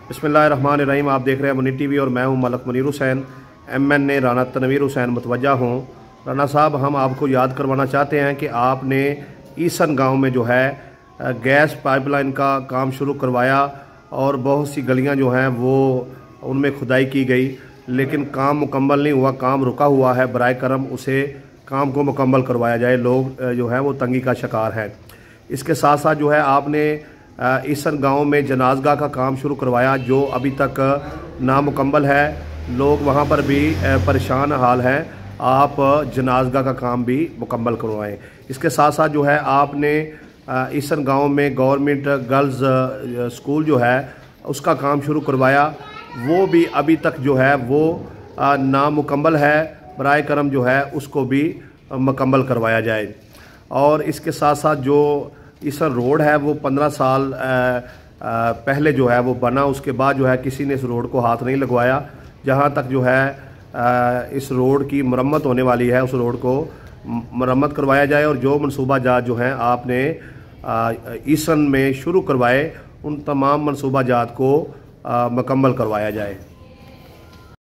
बिस्मिल्लाहिर्रहमानिर्रहीम। आप देख रहे हैं मुनीर टीवी और मैं हूं मलक मुनीर हुसैन। MNA राना तनवीर हुसैन मुतवज्जा हूं। राना साहब, हम आपको याद करवाना चाहते हैं कि आपने ईसन गांव में जो है गैस पाइपलाइन का काम शुरू करवाया और बहुत सी गलियां जो हैं वो उनमें खुदाई की गई, लेकिन काम मुकम्मल नहीं हुआ, काम रुका हुआ है। बराए करम उसे काम को मुकम्मल करवाया जाए, लोग जो है वो तंगी का शिकार हैं। इसके साथ साथ जो है आपने ईसन गांव में जनाजगाह का काम शुरू करवाया जो अभी तक नामुकम्मल है। लोग वहां पर भी परेशान हाल हैं। आप जनाजगाह का काम भी मुकम्मल करवाएं। इसके साथ साथ जो है आपने ईसन गांव में गवर्नमेंट गर्ल्स स्कूल जो है उसका काम शुरू करवाया, वो भी अभी तक जो है वो नामुकम्मल है। बराए करम जो है उसको भी मुकम्मल करवाया जाए। और इसके साथ साथ जो ईसन रोड है वो 15 साल पहले जो है वो बना, उसके बाद जो है किसी ने इस रोड को हाथ नहीं लगवाया। जहाँ तक जो है इस रोड की मरम्मत होने वाली है उस रोड को मरम्मत करवाया जाए और जो मनसूबा जात जो हैं आपने ईसन में शुरू करवाए उन तमाम मनसूबा जात को मुकम्मल करवाया जाए।